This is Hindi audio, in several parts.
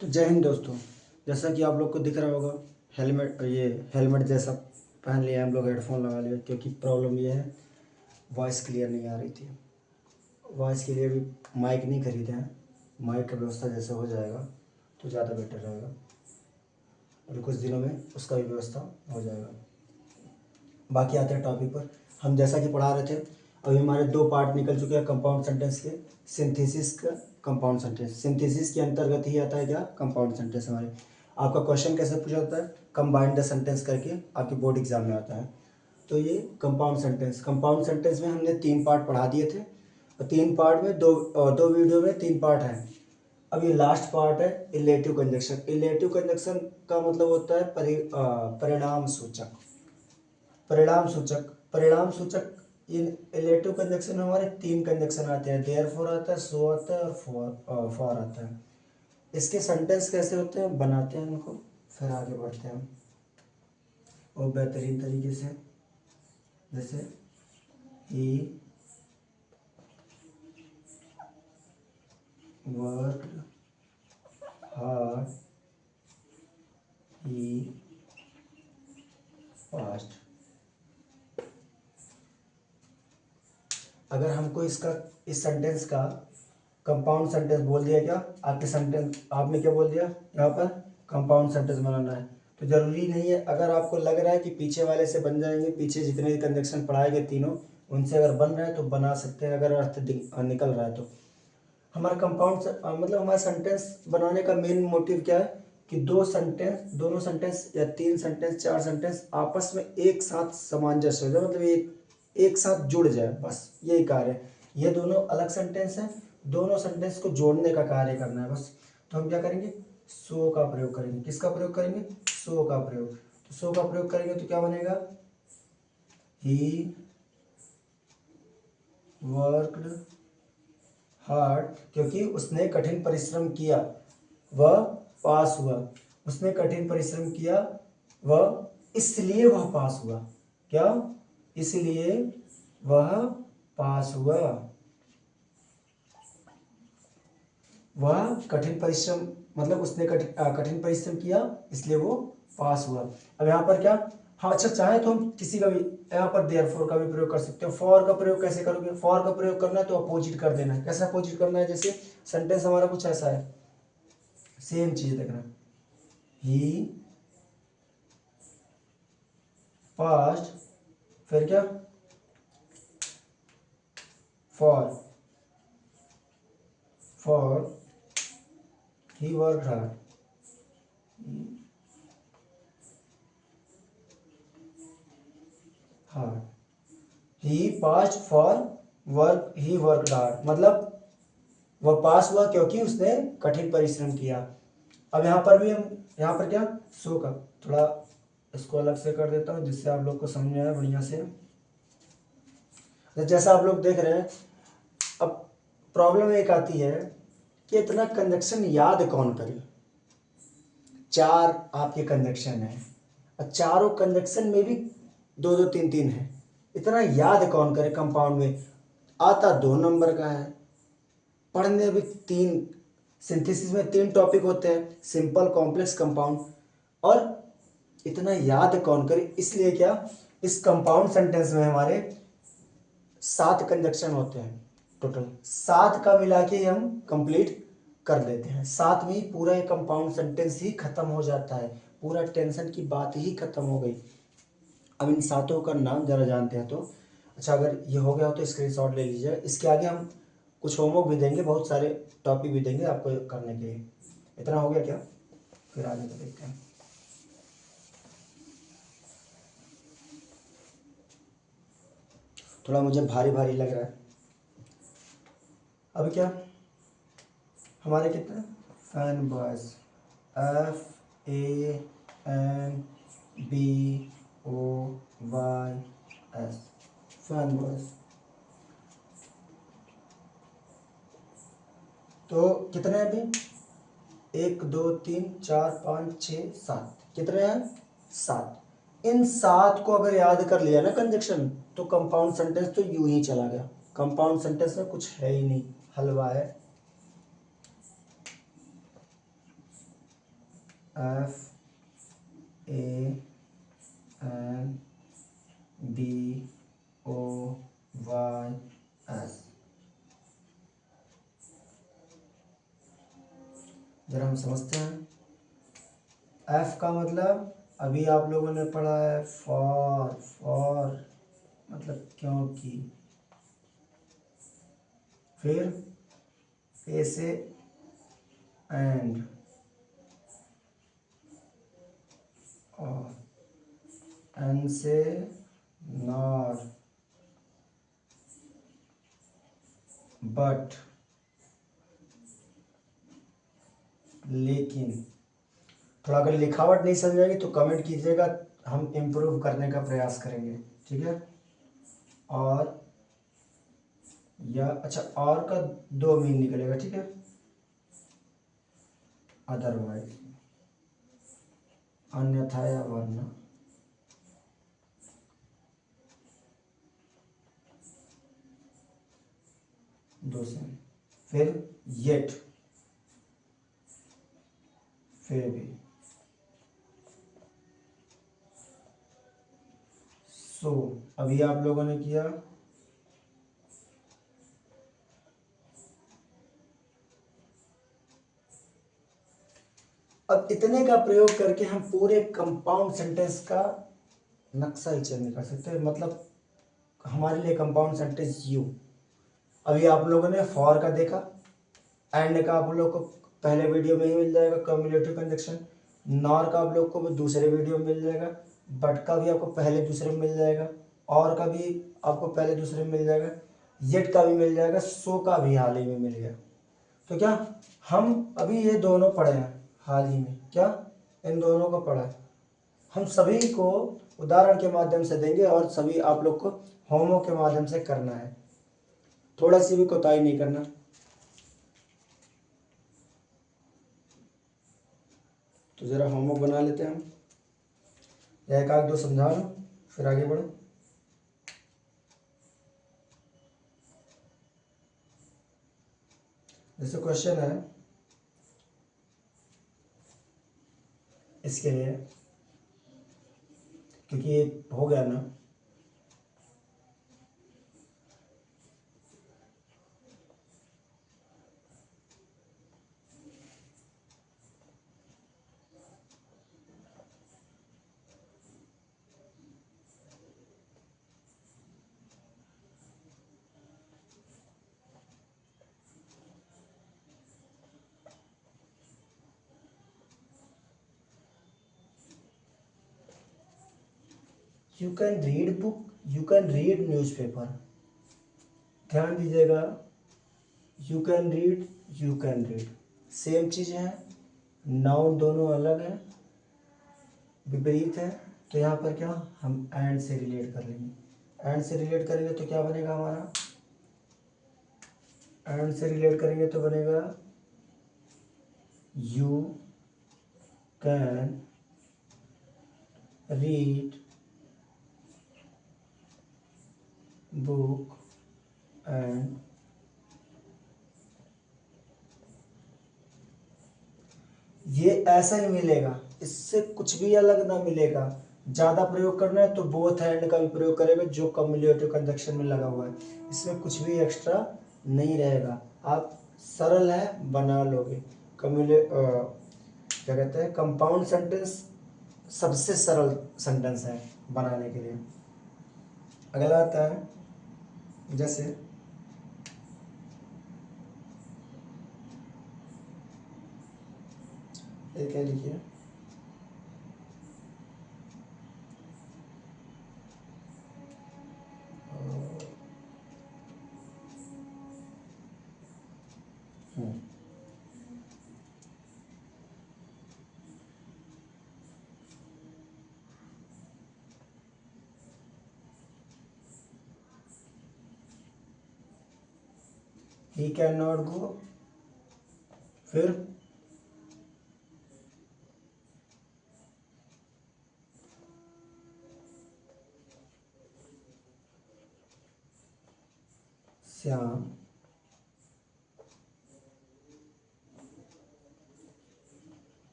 तो जय हिंद दोस्तों। जैसा कि आप लोग को दिख रहा होगा, हेलमेट जैसा पहन लिया है हम लोग, हेडफोन लगा लिया क्योंकि प्रॉब्लम ये है, वॉइस क्लियर नहीं आ रही थी। वॉइस के लिए भी माइक नहीं खरीदे हैं। माइक का व्यवस्था जैसे हो जाएगा तो ज़्यादा बेटर रहेगा। अभी कुछ दिनों में उसका भी व्यवस्था हो जाएगा। बाकी आते हैं टॉपिक पर। हम जैसा कि पढ़ा रहे थे, अभी हमारे दो पार्ट निकल चुके हैं कंपाउंड सेंटेंस के। सिंथेसिस का कंपाउंड सेंटेंस, सिंथेसिस के अंतर्गत ही आता है क्या, कंपाउंड सेंटेंस। हमारे आपका क्वेश्चन कैसे पूछा जाता है, कंबाइंड द सेंटेंस करके आपके बोर्ड एग्जाम में आता है। तो ये कंपाउंड सेंटेंस में हमने 3 पार्ट पढ़ा दिए थे और 3 पार्ट में दो वीडियो में 3 पार्ट हैं। अब ये लास्ट पार्ट है इलेटिव कंजक्शन। इलेटिव कंजक्शन का मतलब होता है परिणाम सूचक। परिणाम सूचक इन इलेटिव कंजक्शन में हमारे 3 कंजक्शन आते हैं, देयरफॉर आता है, सो आता है और फॉर आता है। इसके सेंटेंस कैसे होते हैं, बनाते हैं उनको, फिर आगे बढ़ते हैं और बेहतरीन तरीके से। जैसे he worked hard, he past. अगर हमको इस सेंटेंस का कंपाउंड सेंटेंस बोल दिया, क्या आपके सेंटेंस आपने क्या बोल दिया, यहाँ पर कंपाउंड सेंटेंस बनाना है। तो जरूरी नहीं है, अगर आपको लग रहा है कि पीछे वाले से बन जाएंगे, पीछे जितने भी कंजक्शन पढ़ाए गए तीनों उनसे अगर बन रहा है तो बना सकते हैं, अगर अर्थ निकल रहा है तो। हमारा मतलब हमारा सेंटेंस बनाने का मेन मोटिव क्या है कि दोनों सेंटेंस या 3 सेंटेंस 4 सेंटेंस आपस में एक साथ सामंजस्य हो जाए, मतलब एक साथ जुड़ जाए, बस यही कार्य है। ये दोनों अलग सेंटेंस हैं, दोनों सेंटेंस को जोड़ने का कार्य करना है बस। तो हम क्या करेंगे, सो का प्रयोग करेंगे। किसका प्रयोग करेंगे, सो का प्रयोग। तो सो का प्रयोग करेंगे तो क्या बनेगा, ही वर्कड हार्ड, क्योंकि उसने कठिन परिश्रम किया वह पास हुआ। उसने कठिन परिश्रम किया वह, इसलिए वह पास हुआ। क्या, इसलिए वह पास हुआ। वह कठिन परिश्रम, मतलब उसने कठिन परिश्रम किया इसलिए वो पास हुआ। अब यहाँ पर क्या, हाँ अच्छा, चाहे तो हम किसी का भी यहाँ पर देयरफॉर का भी प्रयोग कर सकते हो। फॉर का प्रयोग कैसे करोगे, फॉर का प्रयोग करना है तो अपोजिट कर देना है। कैसे अपोजिट करना है, जैसे सेंटेंस हमारा कुछ ऐसा है, सेम चीज देखना, ही पास्ट, फिर क्या, for for he work hard, hard, he past for work, he work hard, मतलब वह पास हुआ क्योंकि उसने कठिन परिश्रम किया। अब यहाँ पर भी हम, यहाँ पर क्या, सो का थोड़ा इसको अलग से कर देता हूँ जिससे आप लोग को समझ में आए बढ़िया से। तो जैसा आप लोग देख रहे हैं, अब प्रॉब्लम एक आती है कि इतना कंजक्शन याद कौन करे। 4 आपके कंजक्शन है और चारों कंजक्शन में भी 2 2 3 3 है। इतना याद कौन करे, कंपाउंड में आता 2 नंबर का है, पढ़ने भी 3, सिंथेसिस में 3 टॉपिक होते हैं, सिंपल कॉम्प्लेक्स कंपाउंड, और इतना याद कौन करे। इसलिए क्या, इस कंपाउंड सेंटेंस में हमारे 7 कंजक्शन होते हैं, टोटल 7 का मिला के हम कंप्लीट कर देते हैं। 7 में ही पूरा एक कंपाउंड सेंटेंस ही खत्म हो जाता है, पूरा टेंशन की बात ही खत्म हो गई। अब इन 7 का नाम जरा जानते हैं तो अच्छा, अगर ये हो गया हो तो स्क्रीनशॉट ले लीजिए। इसके आगे हम कुछ होमवर्क भी देंगे, बहुत सारे टॉपिक भी देंगे आपको करने के लिए। इतना हो गया क्या, फिर आगे तो देखते हैं। थोड़ा मुझे भारी भारी लग रहा है। अब क्या, हमारे कितने fan boys, FANBOYS, fan boys. तो कितने हैं अभी, 1 2 3 4 5 6 7, कितने हैं, 7। इन 7 को अगर याद कर लिया ना कंजक्शन, तो कंपाउंड सेंटेंस तो यूं ही चला गया। कंपाउंड सेंटेंस में कुछ है ही नहीं, हलवा है। FANBOYS। जरा हम समझते हैं। एफ का मतलब अभी आप लोगों ने पढ़ा है, फॉर मतलब क्योंकि। फिर ए से एंड, और एन से नॉर, बट, लेकिन। थोड़ा अगर लिखावट नहीं समझ आएगी तो कमेंट कीजिएगा, हम इम्प्रूव करने का प्रयास करेंगे, ठीक है। और या अच्छा, और का दो मीन निकलेगा, ठीक है। अदरवाइज, अन्यथा या वरना। दो से। फिर येट, फिर भी। सो अभी आप लोगों ने किया। अब इतने का प्रयोग करके हम पूरे कंपाउंड सेंटेंस का नक्शा ही चेंज कर सकते हैं। मतलब हमारे लिए कंपाउंड सेंटेंस यू। अभी आप लोगों ने फॉर का देखा, एंड का आप लोग को पहले वीडियो में ही मिल जाएगा कम्युलेटिव कंजक्शन, नॉर का आप लोग को भी दूसरे वीडियो में मिल जाएगा, बट का भी आपको पहले दूसरे में मिल जाएगा, और का भी आपको पहले दूसरे में मिल जाएगा, येट का भी मिल जाएगा, सो का भी हाल ही में मिल गया। तो क्या हम अभी ये दोनों पढ़े हैं हाल ही में, क्या इन दोनों को पढ़ा है। हम सभी को उदाहरण के माध्यम से देंगे और सभी आप लोग को होमवर्क के माध्यम से करना है, थोड़ा सी भी कोताही नहीं करना। तो ज़रा होमवर्क बना लेते हैं हम, या एक आध दो समझा लो फिर आगे बढ़ो। जैसे क्वेश्चन है इसके लिए, क्योंकि ये हो गया ना, you can read book, you can read newspaper. ध्यान दीजिएगा, you can read, you can read same चीज़ है, नाउन दोनों अलग हैं, विपरीत है। तो यहाँ पर क्या हम एंड से रिलेट कर लेंगे। एंड से रिलेट करेंगे तो क्या बनेगा हमारा, एंड से रिलेट करेंगे तो बनेगा you can read book and, ये ऐसा ही मिलेगा, इससे कुछ भी अलग ना मिलेगा। ज़्यादा प्रयोग करना है तो बोथ हैंड का भी प्रयोग करेगा जो कम्युलेटिव कंजक्शन में लगा हुआ है, इसमें कुछ भी एक्स्ट्रा नहीं रहेगा। आप सरल है बना लोगे। क्या कहते हैं, कंपाउंड सेंटेंस सबसे सरल सेंटेंस है बनाने के लिए। अगला आता है जैसे ये क्या लिखिए, ही कैन नॉट गो, फिर श्याम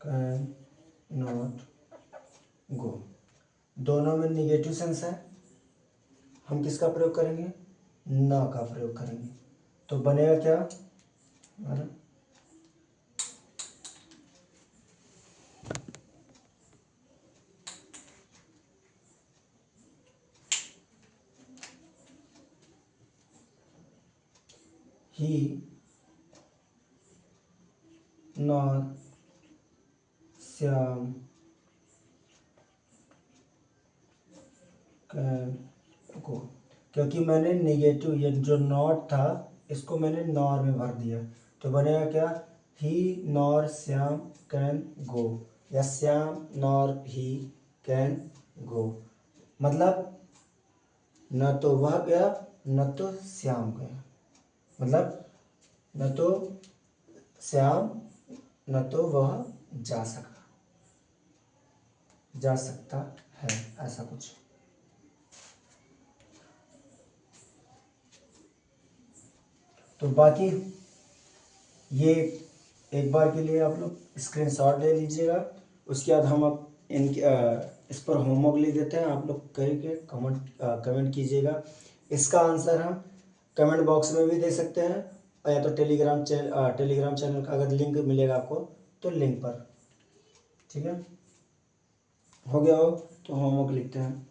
कैन नॉट गो। दोनों में निगेटिव सेंस है, हम किसका प्रयोग करेंगे, न का प्रयोग करेंगे। तो बनेगा क्या हमारा, ही नॉर श्याम कैन गो। क्योंकि मैंने निगेटिव ये जो नॉट था इसको मैंने नॉर में भर दिया, तो बनेगा क्या, ही नॉर श्याम कैन गो, या Shyam nor he can go. मतलब न तो वह गया न तो श्याम गया, मतलब न तो श्याम न तो वह जा सकता है, ऐसा कुछ। तो बाकी ये एक बार के लिए आप लोग स्क्रीनशॉट ले लीजिएगा, उसके बाद हम अब इस पर होमवर्क लिख देते हैं, आप लोग करके कमेंट कीजिएगा। इसका आंसर हम कमेंट बॉक्स में भी दे सकते हैं, या तो टेलीग्राम चैनल का अगर लिंक मिलेगा आपको तो लिंक पर, ठीक है। हो गया हो तो होमवर्क लिखते हैं।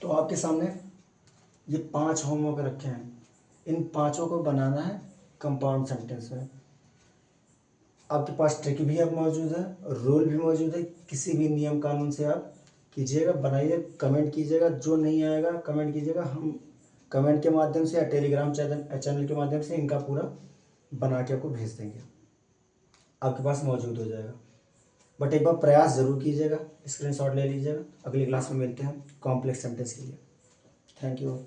तो आपके सामने ये 5 होमवर्क रखे हैं, इन 5 को बनाना है कंपाउंड सेंटेंस में। आपके पास ट्रिक भी अब मौजूद है, रूल भी मौजूद है, किसी भी नियम कानून से आप कीजिएगा, बनाइए, कमेंट कीजिएगा। जो नहीं आएगा कमेंट कीजिएगा, हम कमेंट के माध्यम से या टेलीग्राम चैनल के माध्यम से इनका पूरा बना के आपको भेज देंगे, आपके पास मौजूद हो जाएगा। बट एक बार प्रयास ज़रूर कीजिएगा, स्क्रीनशॉट ले लीजिएगा। अगली क्लास में मिलते हैं कॉम्प्लेक्स सेंटेंस के लिए। Thank you.